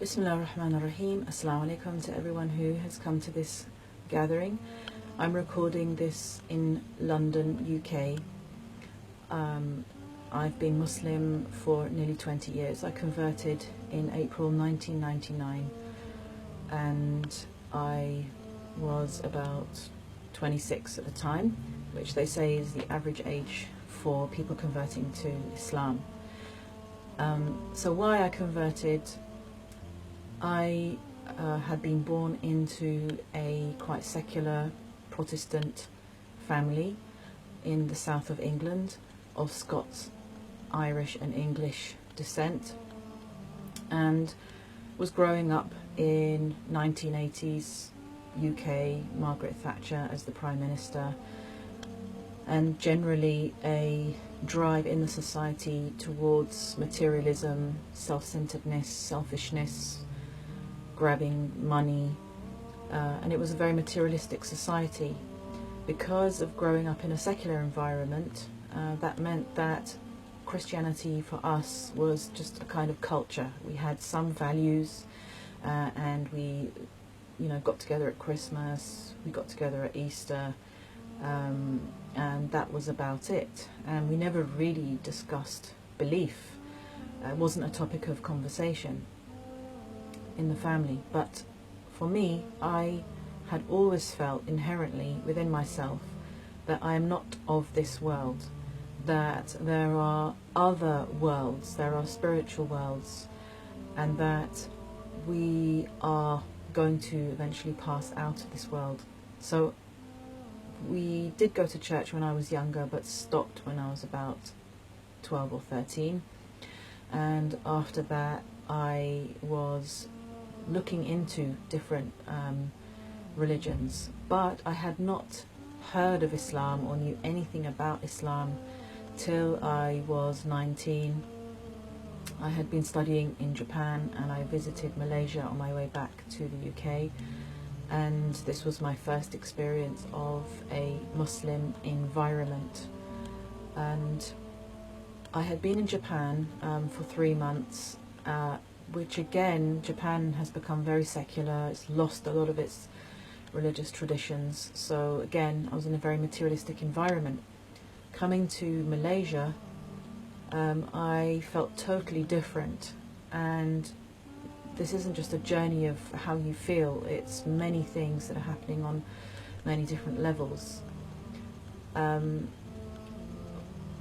Bismillah ar-Rahman ar-Rahim. Assalamu alaikum to everyone who has come to this gathering. I'm recording this in London, UK. I've been Muslim for nearly 20 years. I converted in April 1999 and I was about 26 at the time, which they say is the average age for people converting to Islam. So why I converted: I had been born into a quite secular Protestant family in the south of England of Scots, Irish and English descent, and was growing up in 1980s UK, Margaret Thatcher as the Prime Minister, and generally a drive in the society towards materialism, self-centeredness, selfishness, grabbing money, and it was a very materialistic society. Because of growing up in a secular environment, that meant that Christianity for us was just a kind of culture. We had some values, and we, got together at Christmas, we got together at Easter, and that was about it. And we never really discussed belief. It wasn't a topic of conversation in the family. But for me, I had always felt inherently within myself that I am not of this world, that there are other worlds, there are spiritual worlds, and that we are going to eventually pass out of this world. So we did go to church when I was younger, but stopped when I was about 12 or 13. And after that, I was looking into different religions, but I had not heard of Islam or knew anything about Islam till I was 19. I had been studying in Japan and I visited Malaysia on my way back to the UK, and this was my first experience of a Muslim environment. And I had been in Japan for 3 months, which again, Japan has become very secular. It's lost a lot of its religious traditions. So again, I was in a very materialistic environment. Coming to Malaysia, I felt totally different. And this isn't just a journey of how you feel, it's many things that are happening on many different levels.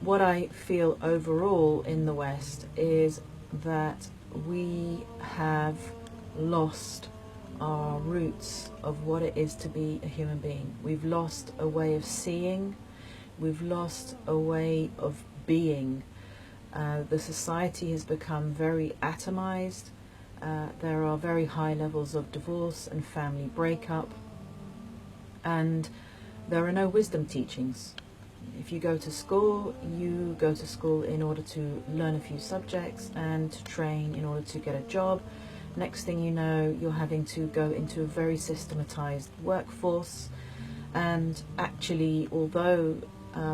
What I feel overall in the West is that we have lost our roots of what it is to be a human being. We've lost a way of seeing, we've lost a way of being. The society has become very atomized. There are very high levels of divorce and family breakup, and there are no wisdom teachings. If you go to school, you go to school in order to learn a few subjects and to train in order to get a job. Next thing you know, you're having to go into a very systematized workforce. And actually, although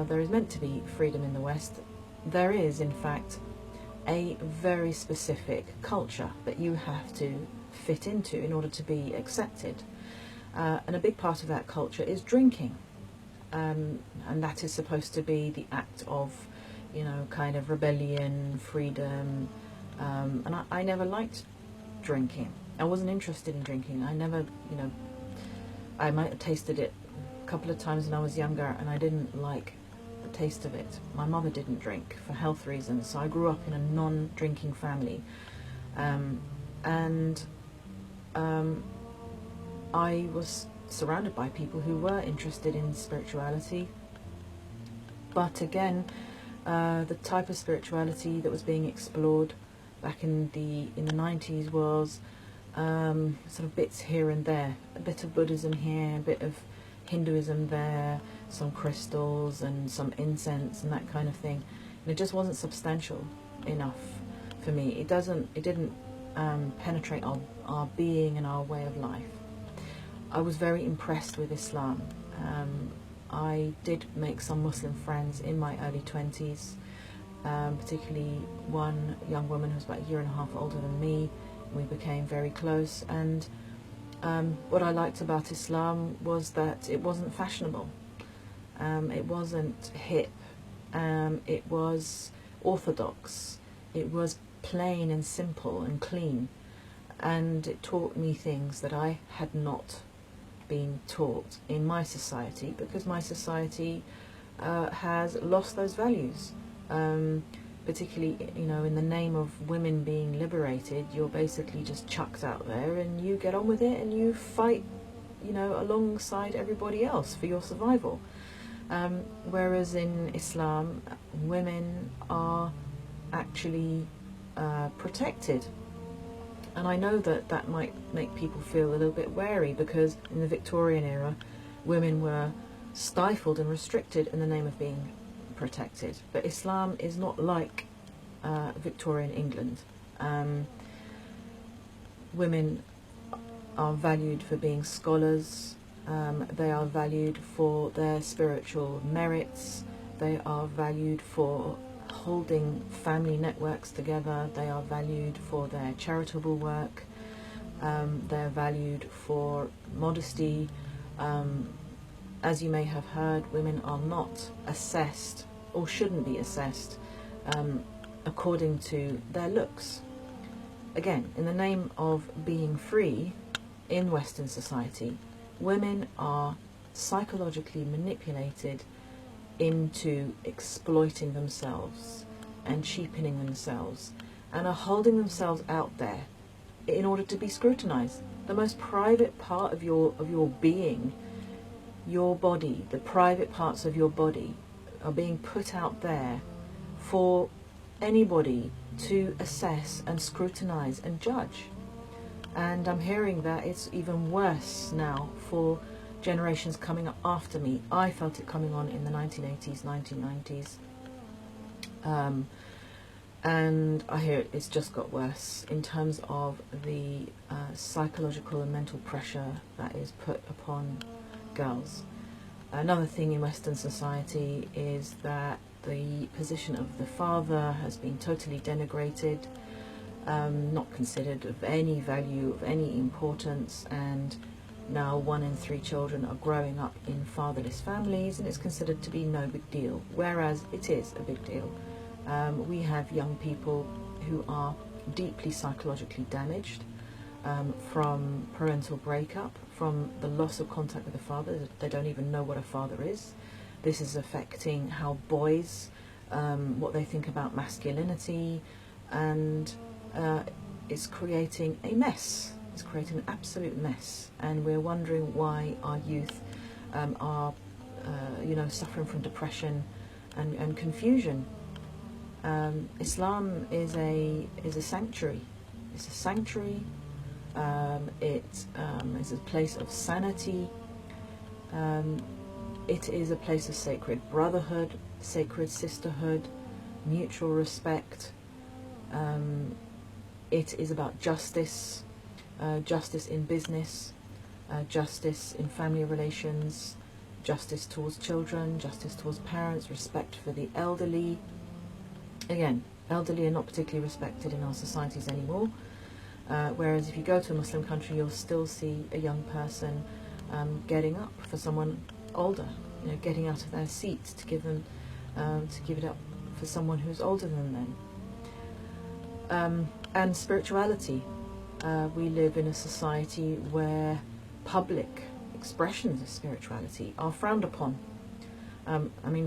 there is meant to be freedom in the West, there is in fact a very specific culture that you have to fit into in order to be accepted. And a big part of that culture is drinking. And that is supposed to be the act of, kind of rebellion, freedom. And I never liked drinking. I wasn't interested in drinking. I never, I might have tasted it a couple of times when I was younger, and I didn't like the taste of it. My mother didn't drink for health reasons, so I grew up in a non-drinking family. I was surrounded by people who were interested in spirituality, but again, the type of spirituality that was being explored back in the 90s was sort of bits here and there, a bit of Buddhism here, a bit of Hinduism there, some crystals and some incense and that kind of thing, and it just wasn't substantial enough for me. It didn't penetrate our being and our way of life. I was very impressed with Islam. I did make some Muslim friends in my early 20s, particularly one young woman who was about a year and a half older than me, We became very close, and what I liked about Islam was that it wasn't fashionable, it wasn't hip, it was orthodox, it was plain and simple and clean, and it taught me things that I had not been taught in my society, because my society has lost those values. Particularly, you know, in the name of women being liberated, you're basically just chucked out there and you get on with it and you fight, you know, alongside everybody else for your survival. Whereas in Islam, women are actually protected. And I know that that might make people feel a little bit wary, because in the Victorian era, women were stifled and restricted in the name of being protected. But Islam is not like Victorian England. Women are valued for being scholars, they are valued for their spiritual merits, they are valued for holding family networks together, they are valued for their charitable work, they're valued for modesty. As you may have heard, women are not assessed, or shouldn't be assessed, according to their looks. Again, in the name of being free in Western society, women are psychologically manipulated into exploiting themselves and cheapening themselves, and are holding themselves out there in order to be scrutinized. The most private part of your being, your body, the private parts of your body, are being put out there for anybody to assess and scrutinize and judge. And I'm hearing that it's even worse now for generations coming up after me. I felt it coming on in the 1980s, 1990s. And I hear it's just got worse in terms of the psychological and mental pressure that is put upon girls. Another thing in Western society is that the position of the father has been totally denigrated, not considered of any value, of any importance, and now 1 in 3 children are growing up in fatherless families, and it's considered to be no big deal, whereas it is a big deal. We have young people who are deeply psychologically damaged from parental breakup, from the loss of contact with the father. They don't even know what a father is. This is affecting how boys, what they think about masculinity, and it's creating a mess. It's creating an absolute mess, and we're wondering why our youth are, suffering from depression and confusion. Islam is a sanctuary. It's a sanctuary. It is a place of sanity. It is a place of sacred brotherhood, sacred sisterhood, mutual respect. It is about justice, justice in business, justice in family relations, justice towards children, justice towards parents, respect for the elderly. Again, elderly are not particularly respected in our societies anymore, whereas if you go to a Muslim country, you'll still see a young person getting up for someone older, getting out of their seat to give it up for someone who's older than them. And spirituality. We live in a society where public expressions of spirituality are frowned upon.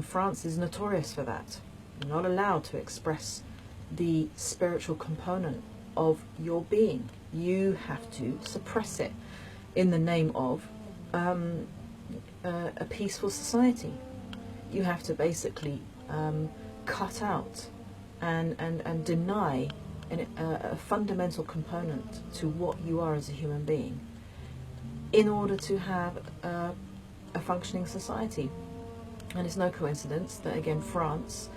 France is notorious for that. You're not allowed to express the spiritual component of your being. You have to suppress it in the name of a peaceful society. You have to basically cut out and deny a fundamental component to what you are as a human being in order to have a functioning society. And it's no coincidence that, again, French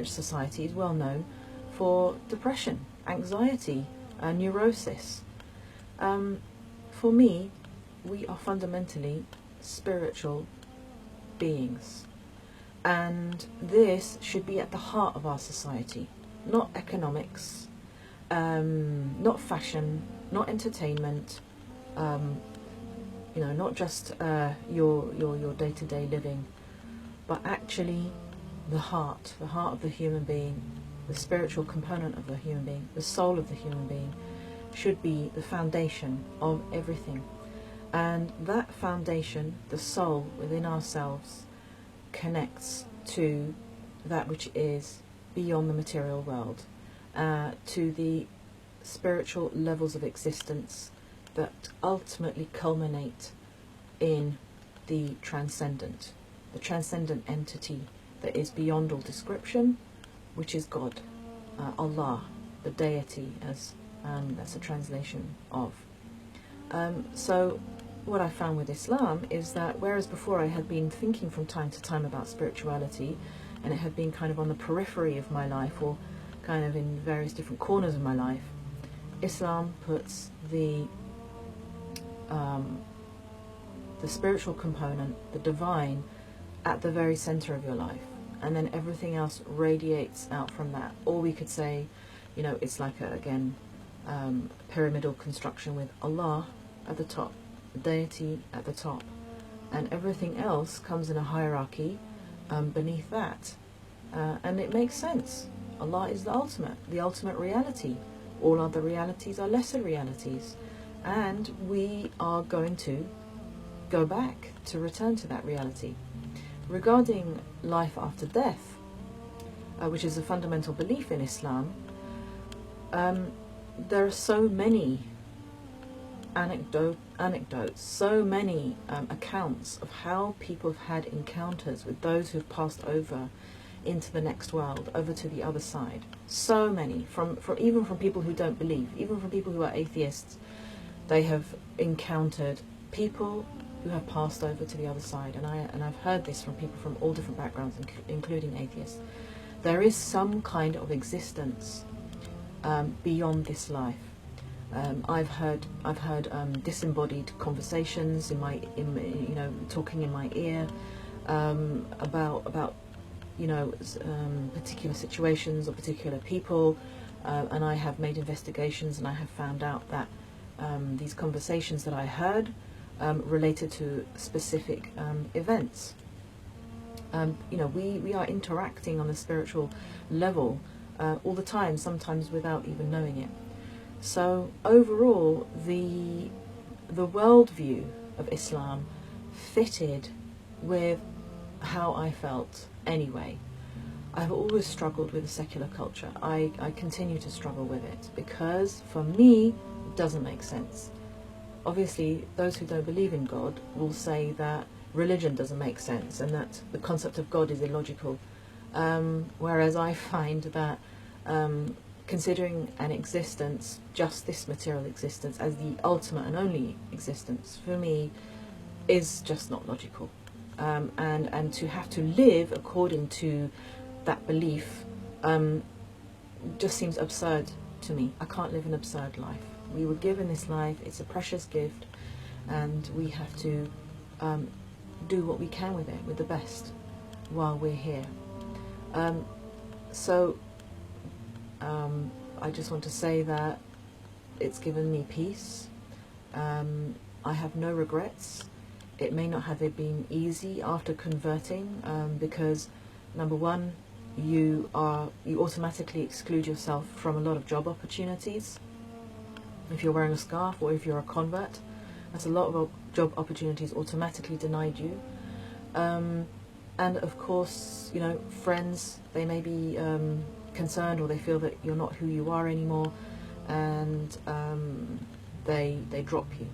society is well known for depression, anxiety, neurosis. For me, we are fundamentally spiritual beings, and this should be at the heart of our society, not economics, not fashion, not entertainment, not just your day-to-day living, but actually the heart of the human being, the spiritual component of the human being, the soul of the human being, should be the foundation of everything. And that foundation, the soul within ourselves, connects to that which is beyond the material world, to the spiritual levels of existence that ultimately culminate in the transcendent entity that is beyond all description, which is God, Allah, the deity, as that's a translation of. So what I found with Islam is that whereas before I had been thinking from time to time about spirituality, and it had been kind of on the periphery of my life, or kind of in various different corners of my life, Islam puts the spiritual component, the divine, at the very center of your life, and then everything else radiates out from that. Or we could say, it's like a pyramidal construction with Allah at the top, the deity at the top, and everything else comes in a hierarchy beneath that. And it makes sense. Allah is the ultimate reality. All other realities are lesser realities, and we are going to go back to return to that reality. Regarding life after death, which is a fundamental belief in Islam, there are so many anecdotes, so many accounts of how people have had encounters with those who have passed over into the next world, over to the other side. So many, even from people who don't believe, even from people who are atheists, they have encountered people who have passed over to the other side. And I've heard this from people from all different backgrounds, including atheists. There is some kind of existence beyond this life. I've heard disembodied conversations talking in my ear about particular situations or particular people, and I have made investigations, and I have found out that these conversations that I heard related to specific events. We are interacting on a spiritual level all the time, sometimes without even knowing it. So overall, the worldview of Islam fitted with how I felt anyway. I've always struggled with the secular culture. I continue to struggle with it because, for me, it doesn't make sense. Obviously, those who don't believe in God will say that religion doesn't make sense and that the concept of God is illogical. Whereas I find that considering an existence, just this material existence, as the ultimate and only existence, for me, is just not logical. And to have to live according to that belief just seems absurd to me. I can't live an absurd life. We were given this life, it's a precious gift, and we have to do what we can with it, with the best, while we're here. I just want to say that it's given me peace. I have no regrets. It may not have been easy after converting, because number one, you automatically exclude yourself from a lot of job opportunities. If you're wearing a scarf or if you're a convert, that's a lot of job opportunities automatically denied you. And of course, friends, they may be concerned, or they feel that you're not who you are anymore, and they drop you.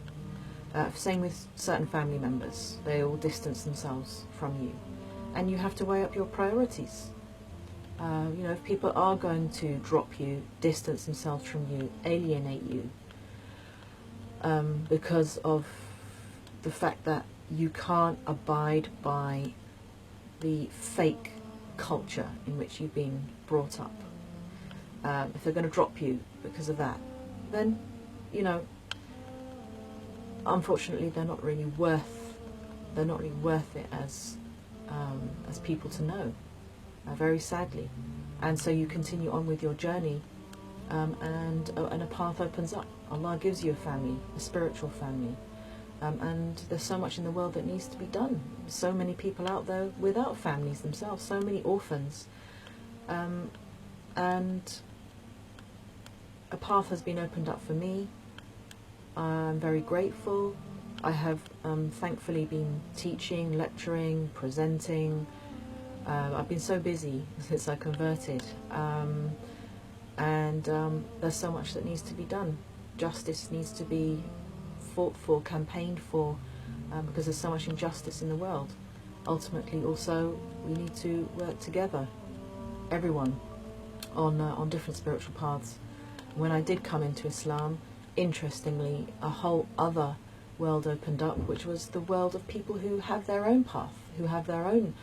Same with certain family members. They all distance themselves from you, and you have to weigh up your priorities. If people are going to drop you, distance themselves from you, alienate you, because of the fact that you can't abide by the fake culture in which you've been brought up. If they're going to drop you because of that, then, unfortunately, they're not really worth it as people to know. Very sadly. And so you continue on with your journey and a path opens up. Allah gives you a family, a spiritual family. And there's so much in the world that needs to be done. So many people out there without families themselves, so many orphans. And a path has been opened up for me. I'm very grateful. I have thankfully been teaching, lecturing, presenting. I've been so busy since I converted. And there's so much that needs to be done. Justice needs to be fought for, campaigned for, because there's so much injustice in the world. Ultimately, also, we need to work together, everyone, on different spiritual paths. When I did come into Islam, interestingly, a whole other world opened up, which was the world of people who have their own path, who have their own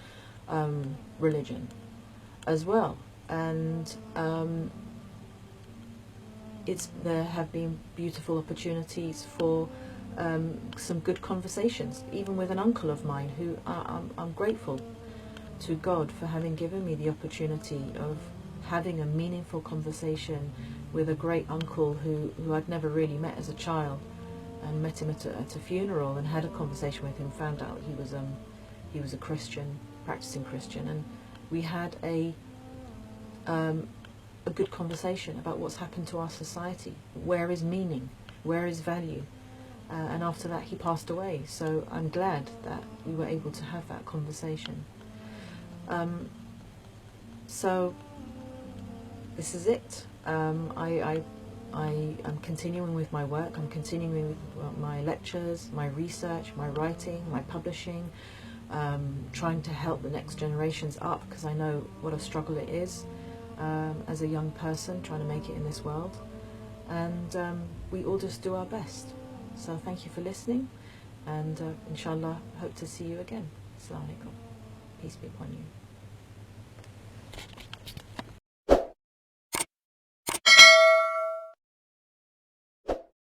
religion as well. And there have been beautiful opportunities for some good conversations, even with an uncle of mine who I'm grateful to God for having given me the opportunity of having a meaningful conversation with a great uncle who I'd never really met as a child, and met him at a funeral and had a conversation with him, found out he was a Christian, practicing Christian, and we had a good conversation about what's happened to our society. Where is meaning? Where is value? And after that, he passed away. So I'm glad that we were able to have that conversation. So this is it. I'm continuing with my work. I'm continuing with my lectures, my research, my writing, my publishing, trying to help the next generations up, because I know what a struggle it is as a young person trying to make it in this world. And we all just do our best. So thank you for listening, and inshallah, hope to see you again. Assalamu alaikum. Peace be upon you.